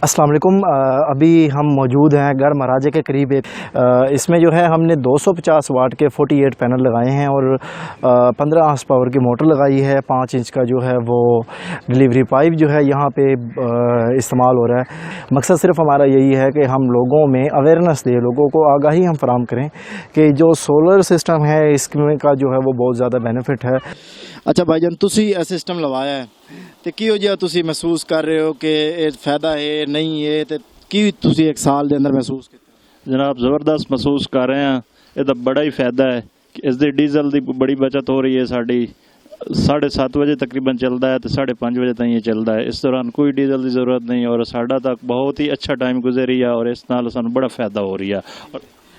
अस्सलाम वालेकुम। अभी हम मौजूद हैं गढ़ महाराजे के करीब। इसमें जो है हमने 250 वाट के 48 पैनल लगाए हैं और 15 हॉर्स पावर की मोटर लगाई है। 5 इंच का जो है वो डिलीवरी पाइप जो है यहाँ पे इस्तेमाल हो रहा है। मकसद सिर्फ हमारा यही है कि हम लोगों में अवेयरनेस दें, लोगों को आगाही हम फराहम करें कि जो सोलर सिस्टम है इसमें का जो है वो बहुत ज़्यादा बेनिफिट है। अच्छा भाईजान, तुसी ਇਹ ਸਿਸਟਮ ਲਵਾਇਆ ਹੈ ਤੇ ਕਿਹੋ ਜਿਹਾ ਤੁਸੀਂ ਮਹਿਸੂਸ ਕਰ ਰਹੇ ਹੋ ਕਿ ਇਹ ਫਾਇਦਾ ਹੈ ਨਹੀਂ ਹੈ ਤੇ ਕੀ ਤੁਸੀਂ ਇੱਕ ਸਾਲ ਦੇ ਅੰਦਰ ਮਹਿਸੂਸ ਕੀਤਾ? जनाब ज़बरदस्त महसूस कर रहे हैं। ਇਹਦਾ बड़ा ही फ़ायदा है कि ਇਸ ਦੀ ਡੀਜ਼ਲ ਦੀ बड़ी बचत हो रही है। साड़ी 7:30 ਵਜੇ तकरीबन चलता है तो 5:30 ਵਜੇ तक ये चलता है। इस दौरान कोई डीजल की ज़रूरत नहीं और साढ़ा तक बहुत ही अच्छा टाइम गुजरी है और इस नाल सानू बड़ा फ़ायदा हो रही है।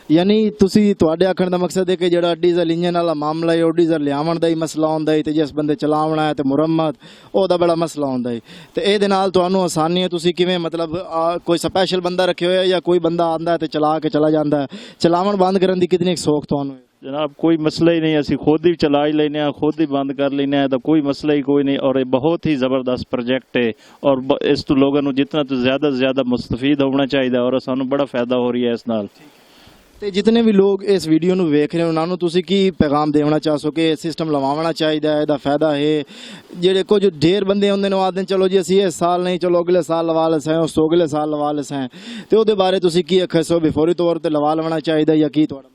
यानी तुसी ਤੁਹਾਡੇ ਆਖਣ ਦਾ ਮਕਸਦ ਹੈ ਕਿ ਜਿਹੜਾ ਡੀਜ਼ਲ ਇੰਜਨ ਵਾਲਾ ਮਾਮਲਾ ਹੈ ਉਹ ਡੀਜ਼ਲ ਲਿਆਉਣ ਦਾ ਹੀ ਮਸਲਾ ਹੁੰਦਾ ਹੈ ਤੇ ਜਿਸ ਬੰਦੇ ਚਲਾਉਣਾ ਹੈ ਤੇ ਮੁਰੰਮਤ ਉਹਦਾ ਬੜਾ ਮਸਲਾ ਹੁੰਦਾ ਹੈ ਤੇ ਇਹਦੇ ਨਾਲ ਤੁਹਾਨੂੰ ਆਸਾਨੀ ਹੈ। ਤੁਸੀਂ ਕਿਵੇਂ ਮਤਲਬ ਕੋਈ ਸਪੈਸ਼ਲ ਬੰਦਾ ਰੱਖਿਆ ਹੋਇਆ ਜਾਂ ਕੋਈ ਬੰਦਾ ਆਂਦਾ ਹੈ ਤੇ ਚਲਾ ਕੇ ਚਲਾ ਜਾਂਦਾ ਹੈ? ਚਲਾਉਣ ਬੰਦ ਕਰਨ ਦੀ ਕਿਤਨੀ ਸੌਖ ਤੁਹਾਨੂੰ है? जनाब कोई मसला ही नहीं, असी खुद ही चला ही लेने, खुद ही बंद कर लेने, तो कोई मसला ही कोई नहीं। और ये बहुत ही ज़बरदस्त प्रोजेक्ट है और इस तो लोगों को जितना तो ज़्यादा मुस्तफीद होना चाहिए और सानू बड़ा फ़ायदा हो रही है इस नाल। ਤੇ ਜਿਤਨੇ ਵੀ ਲੋਕ ਇਸ ਵੀਡੀਓ ਨੂੰ ਵੇਖ ਰਹੇ ਉਹਨਾਂ ਨੂੰ ਤੁਸੀਂ ਕੀ ਪੈਗਾਮ ਦੇਣਾ ਚਾਹੋ ਕਿ ਇਹ ਸਿਸਟਮ ਲਵਾਉਣਾ ਚਾਹੀਦਾ ਹੈ, ਇਹਦਾ ਫਾਇਦਾ ਹੈ? ਜਿਹੜੇ ਕੁਝ ਢੇਰ ਬੰਦੇ ਹੁੰਦੇ ਨੇ ਉਹ ਆਖਦੇ ਚਲੋ ਜੀ ਅਸੀਂ ਇਸ ਸਾਲ ਨਹੀਂ, ਚਲੋ ਅਗਲੇ ਸਾਲ ਲਵਾ ਲਸਾਂ, ਉਸ ਤੋਂ ਅਗਲੇ ਸਾਲ ਲਵਾ ਲਸਾਂ, ਤੇ ਉਹਦੇ ਬਾਰੇ ਤੁਸੀਂ ਕੀ ਆਖੋ ਵੀ ਫੌਰੀ ਤੌਰ ਤੇ ਲਵਾ ਲੈਣਾ ਚਾਹੀਦਾ ਜਾਂ ਕੀ ਤੁਹਾਡਾ?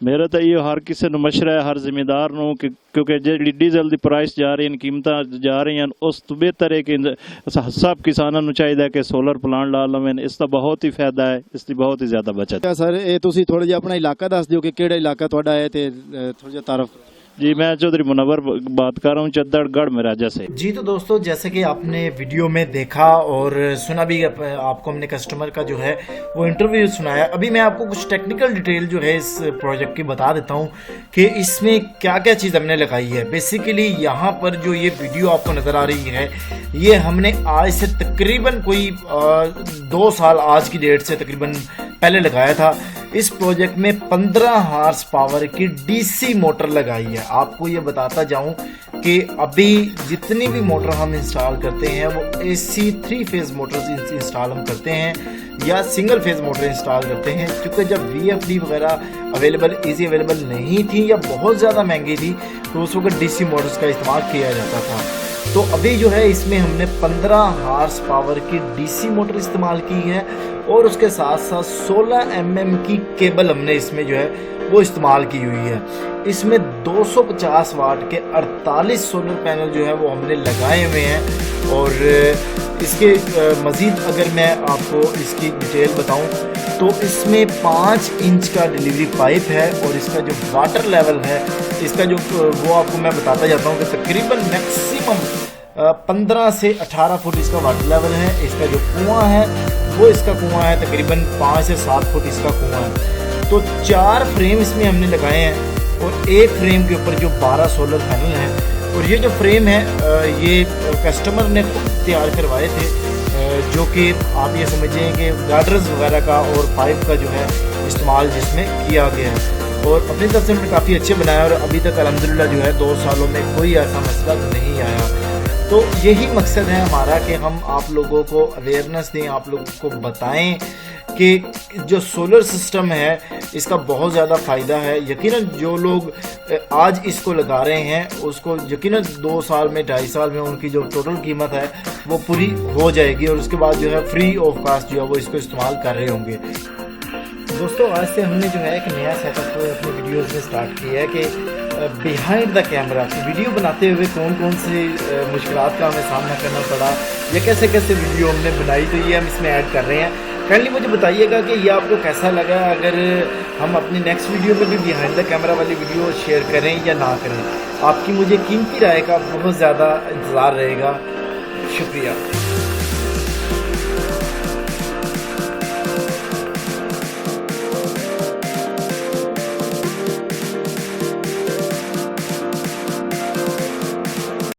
मेरा तो ये हर किसी को मशवरा है, हर जिम्मेदार नूं कि क्योंकि जी डीजल की प्राइस जा रही हैं, कीमत जा रही हैं, उस तो बेहतर है कि सब किसानों को चाहिए कि सोलर प्लांट ला लवें। इसका बहुत ही फायदा है, इसकी बहुत ही ज़्यादा बचत है। सर ये तुसी थोड़ा जिहा अपना इलाका दस दिओ कि केड़ा इलाका तुहाडा है ते थोड़ा जिहा तारफ। जी मैं चौधरी मुनव्वर बात कर रहा हूँ चद्दड़गढ़ महाराजा से। जी तो दोस्तों, जैसे कि आपने वीडियो में देखा और सुना भी, आपको हमने कस्टमर का जो है वो इंटरव्यू सुनाया। अभी मैं आपको कुछ टेक्निकल डिटेल जो है इस प्रोजेक्ट की बता देता हूँ कि इसमें क्या क्या चीज़ हमने लगाई है। बेसिकली यहाँ पर जो ये वीडियो आपको नज़र आ रही है ये हमने आज से तकरीबन कोई 2 साल आज की डेट से तकरीबन पहले लगाया था। इस प्रोजेक्ट में 15 हॉर्स पावर की डीसी मोटर लगाई है। आपको ये बताता जाऊं कि अभी जितनी भी मोटर हम इंस्टॉल करते हैं वो AC 3 फेज मोटर इंस्टॉल हम करते हैं या सिंगल फेज मोटर इंस्टॉल करते हैं, क्योंकि जब VFD वगैरह अवेलेबल नहीं थी या बहुत ज़्यादा महंगी थी तो उस वक्त DC मोटर्स का इस्तेमाल किया जाता था। तो अभी जो है इसमें हमने 15 हॉर्स पावर की DC मोटर इस्तेमाल की है और उसके साथ साथ 16 mm की केबल हमने इसमें जो है वो इस्तेमाल की हुई है। इसमें 250 वाट के 48 सोलर पैनल जो है वो हमने लगाए हुए हैं। और इसके मज़ीद अगर मैं आपको इसकी डिटेल बताऊं तो इसमें 5 इंच का डिलीवरी पाइप है और इसका जो वाटर लेवल है इसका जो वो आपको मैं बताता जाता हूँ कि तकरीबन मैक्सिमम 15 से 18 फुट इसका वाटर लेवल है। इसका जो कुआं है वो इसका कुआं है तकरीबन 5 से 7 फुट इसका कुआं है। तो 4 फ्रेम इसमें हमने लगाए हैं और एक फ्रेम के ऊपर जो 12 सोलर पैनल हैं। और ये जो फ्रेम है ये कस्टमर ने खुद तैयार करवाए थे, जो कि आप ये समझें कि गार्डर्स वगैरह का और पाइप का जो है इस्तेमाल जिसमें किया गया है और अपनी तरफ से उन्होंने काफ़ी अच्छे बनाया और अभी तक अल्हम्दुलिल्लाह जो है 2 सालों में कोई ऐसा मसला नहीं आया। तो यही मकसद है हमारा कि हम आप लोगों को अवेयरनेस दें, आप लोगों को बताएं कि जो सोलर सिस्टम है इसका बहुत ज़्यादा फ़ायदा है। यकीनन जो लोग आज इसको लगा रहे हैं उसको यकीनन 2 साल में 2.5 साल में उनकी जो टोटल कीमत है वो पूरी हो जाएगी और उसके बाद जो है फ्री ऑफ कास्ट जो है वो इसको इस्तेमाल कर रहे होंगे। दोस्तों, आज से हमने जो है एक नया सेटअप अपनी वीडियोज़ में स्टार्ट किया है कि बिहाइंड द कैमरा की वीडियो बनाते हुए कौन कौन से मुश्किलात का हमें सामना करना पड़ा या कैसे कैसे वीडियो हमने बनाई, तो ये हम इसमें ऐड कर रहे हैं। काइंडली मुझे बताइएगा कि ये आपको कैसा लगा। अगर हम अपनी नेक्स्ट वीडियो में भी बिहाइंड द कैमरा वाली वीडियो शेयर करें या ना करें, आपकी मुझे कीमती राय का बहुत ज़्यादा इंतज़ार रहेगा। शुक्रिया।